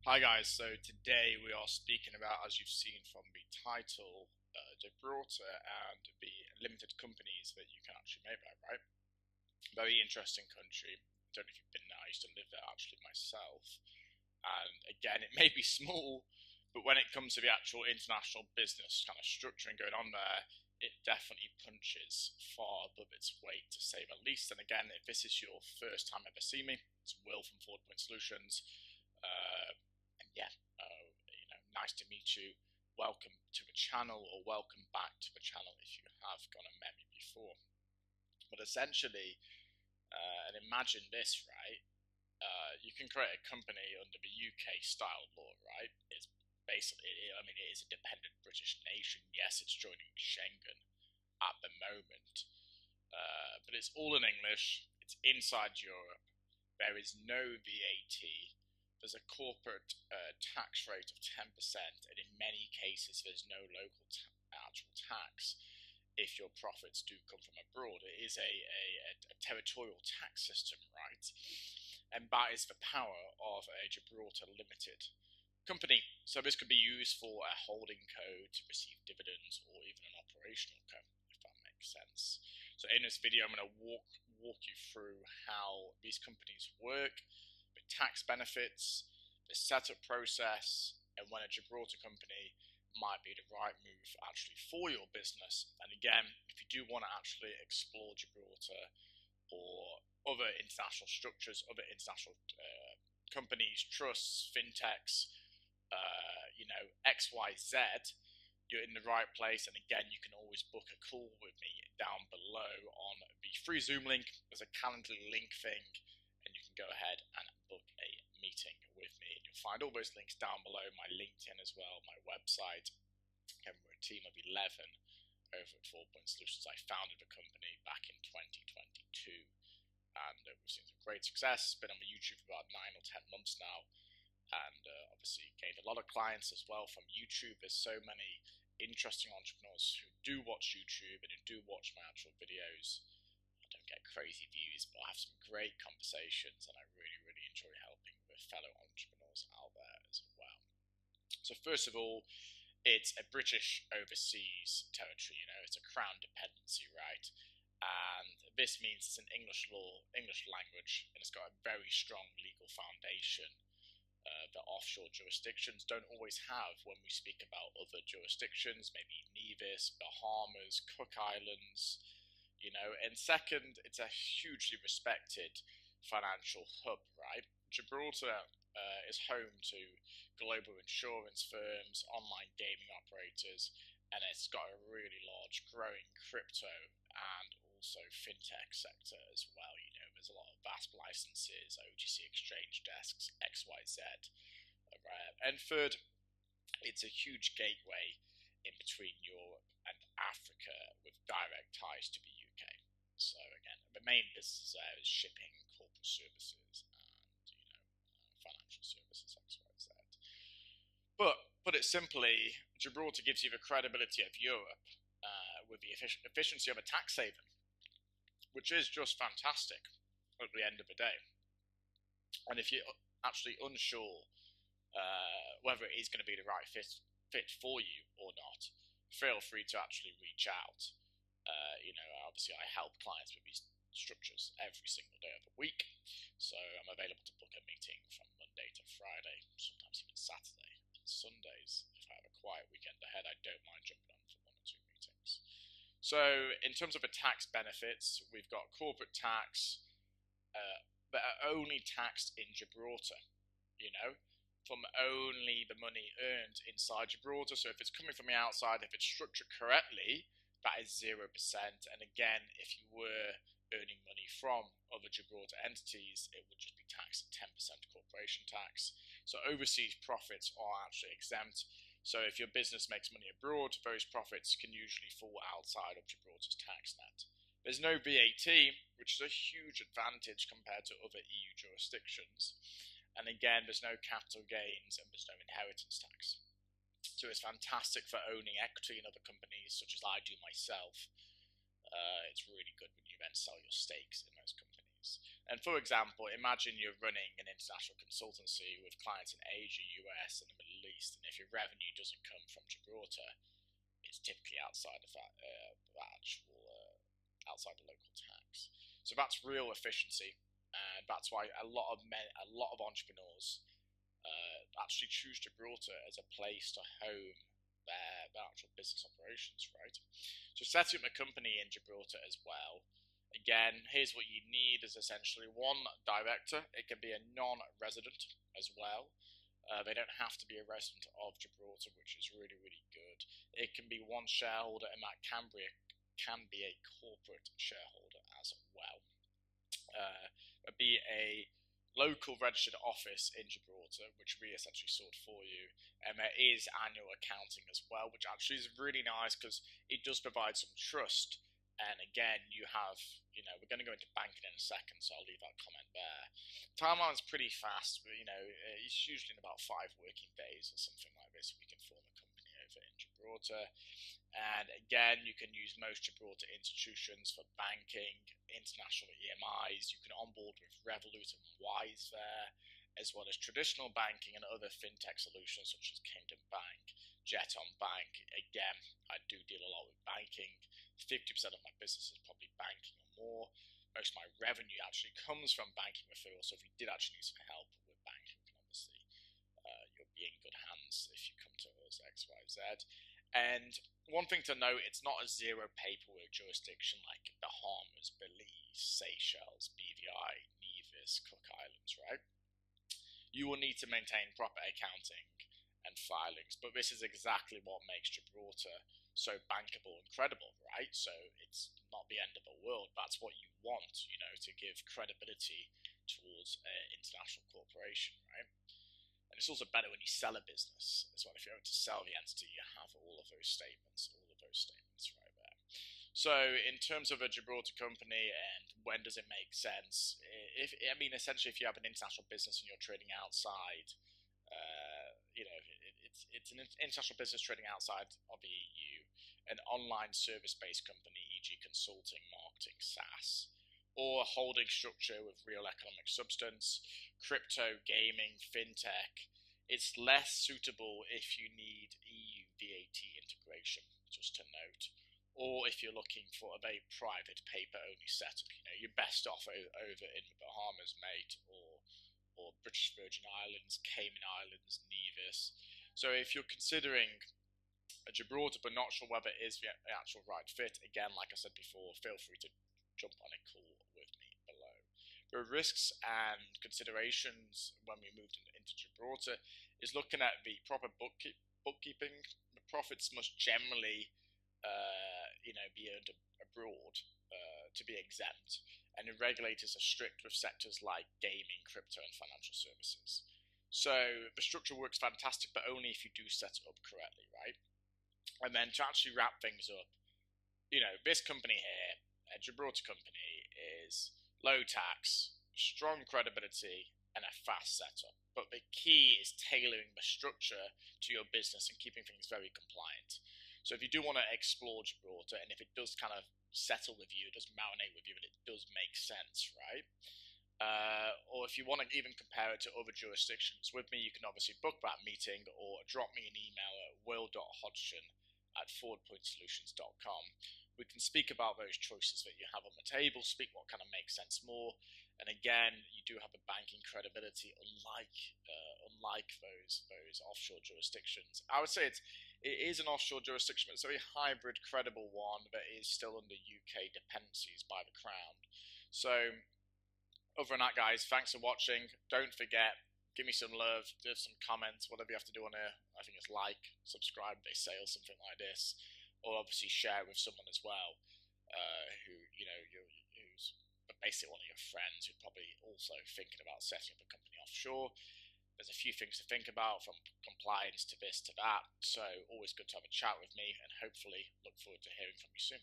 Hi guys, so today we are speaking about, as you've seen from the title, Gibraltar and the limited companies that you can actually make there, right? Very interesting country. Don't know if you've been there. I used to live there actually myself. And again, it may be small, but when it comes to the actual international business kind of structuring going on there, it definitely punches far above its weight, to say the least. And again, if this is your first time ever seeing me, it's Will from Forward Point Solutions. Uh, and yeah, nice to meet you. Welcome to the channel, or welcome back to the channel if you have gone and met me before. But essentially, and imagine this, right? You can create a company under the UK style law, right? It's basically, I mean, it is a dependent British nation. Yes, it's joining Schengen at the moment, but it's all in English. It's inside Europe. There is no VAT. There's a corporate tax rate of 10%, and in many cases, there's no local actual tax if your profits do come from abroad. It is a territorial tax system, right? And that is the power of a Gibraltar Limited company. So this could be used for a holding co to receive dividends, or even an operational co, if that makes sense. So in this video, I'm going to walk you through how these companies work, the tax benefits, the setup process, and when a Gibraltar company might be the right move actually for your business. And again, if you do want to actually explore Gibraltar or other international structures, other international companies, trusts, fintechs, XYZ, you're in the right place. And again, you can always book a call with me down below on the free Zoom link. There's a Calendly link thing, and you can go ahead and book a meeting with me. And you'll find all those links down below, my LinkedIn as well, my website. And we're a team of 11 over at 4Point Solutions. I founded the company back in 2022, and we've seen some great success. Been on the YouTube for about 9 or 10 months now, and obviously gained a lot of clients as well from YouTube. There's so many interesting entrepreneurs who do watch YouTube and who do watch my actual videos. I don't get crazy views, but I have some great conversations, and I really enjoy helping with fellow entrepreneurs out there as well. So first of all, it's a British overseas territory. It's a crown dependency, right? And this means it's an English law, English language, and it's got a very strong legal foundation that offshore jurisdictions don't always have. When we speak about other jurisdictions, maybe Nevis, Bahamas, Cook Islands, and second, it's a hugely respected financial hub, right? Gibraltar is home to global insurance firms, online gaming operators, and it's got a really large growing crypto and also fintech sector as well. There's a lot of VASP licenses, OTC exchange desks, XYZ. And third, it's a huge gateway in between Europe and Africa with direct ties to the UK. So again, the main business there is shipping, corporate services, and financial services, XYZ. But put it simply, Gibraltar gives you the credibility of Europe with the efficiency of a tax haven, which is just fantastic at the end of the day. And if you're actually unsure whether it is going to be the right fit for you or not, feel free to actually reach out. Obviously I help clients with these structures every single day of the week, so I'm available to book a meeting from Monday to Friday, sometimes even Saturday and Sundays. If I have a quiet weekend ahead, I don't mind jumping on for 1 or 2 meetings. So in terms of the tax benefits, we've got corporate tax that are only taxed in Gibraltar, from only the money earned inside Gibraltar. So if it's coming from the outside, if it's structured correctly, that is 0%. And again, if you were earning money from other Gibraltar entities, it would just be taxed at 10% corporation tax. So overseas profits are actually exempt. So if your business makes money abroad, those profits can usually fall outside of Gibraltar's tax net. There's no VAT, which is a huge advantage compared to other EU jurisdictions. And again, there's no capital gains and there's no inheritance tax. So it's fantastic for owning equity in other companies, such as I do myself. It's really good when you then sell your stakes in those companies. companies. And for example, imagine you're running an international consultancy with clients in Asia, US, and the Middle East, and if your revenue doesn't come from Gibraltar, it's typically outside of that, outside the local tax. So that's real efficiency, and that's why a lot of entrepreneurs actually choose Gibraltar as a place to home their actual business operations, right? So setting up a company in Gibraltar as well. Again, here's what you need is essentially one director. It can be a non-resident as well. They don't have to be a resident of Gibraltar, which is really, really good. It can be one shareholder, and that can be a corporate shareholder as well. Be a local registered office in Gibraltar, which we essentially sort for you, and there is annual accounting as well, which actually is really nice because it does provide some trust. And again, we're going to go into banking in a second, so I'll leave that comment there. Timeline's pretty fast, but it's usually in about 5 working days or something like this. We can form a company over in Gibraltar. And again, you can use most Gibraltar institutions for banking, international EMIs. You can onboard with Revolut and Wise there, as well as traditional banking and other fintech solutions such as Kingdom Bank, Jeton Bank. Again, I do deal a lot with banking. 50% of my business is probably banking or more. Most of my revenue actually comes from banking referrals. So if you did actually need some help with banking, obviously you'll be in good hands if you come to us, X, Y, Z. And one thing to note, it's not a zero paperwork jurisdiction like Bahamas, Belize, Seychelles, BVI, Nevis, Cook Islands, right? You will need to maintain proper accounting and filings, but this is exactly what makes Gibraltar so bankable and credible, right? So it's not the end of the world. That's what you want, to give credibility towards an international corporation, right? And it's also better when you sell a business as well. If you're going to sell the entity, you have all of those statements right there. So in terms of a Gibraltar company and when does it make sense? Essentially, if you have an international business and you're trading outside, it's an international business trading outside of the EU, an online service-based company, e.g. consulting, marketing, SaaS, or a holding structure with real economic substance, crypto, gaming, fintech. It's less suitable if you need EU VAT integration, just to note, or if you're looking for a very private paper-only setup. You're best off over in the Bahamas, mate, or British Virgin Islands, Cayman Islands, Nevis. So if you're considering a Gibraltar but not sure whether it is the actual right fit, again, like I said before, feel free to jump on a call with me below. The risks and considerations when we moved into Gibraltar is looking at the proper bookkeeping. The profits must generally be earned abroad to be exempt, and the regulators are strict with sectors like gaming, crypto, and financial services. So the structure works fantastic, but only if you do set it up correctly, right? And then to actually wrap things up, this company here, a Gibraltar company, is low tax, strong credibility, and a fast setup. But the key is tailoring the structure to your business and keeping things very compliant. So if you do want to explore Gibraltar, and if it does kind of settle with you, it does marinate with you, and it does make sense, right? Or if you want to even compare it to other jurisdictions with me, you can obviously book that meeting or drop me an email at will.hodgson@forwardpointsolutions.com. We can speak about those choices that you have on the table, speak what kind of makes sense more. And again, you do have the banking credibility, unlike those offshore jurisdictions. I would say it is an offshore jurisdiction, but it's a very hybrid, credible one that is still under UK dependencies by the Crown. So other than that, guys, thanks for watching. Don't forget, give me some love, give some comments, whatever you have to do on here. I think it's like, subscribe, they say, or something like this. Or obviously share with someone as well, who's basically one of your friends who's probably also thinking about setting up a company offshore. There's a few things to think about, from compliance to this to that. So always good to have a chat with me, and hopefully look forward to hearing from you soon.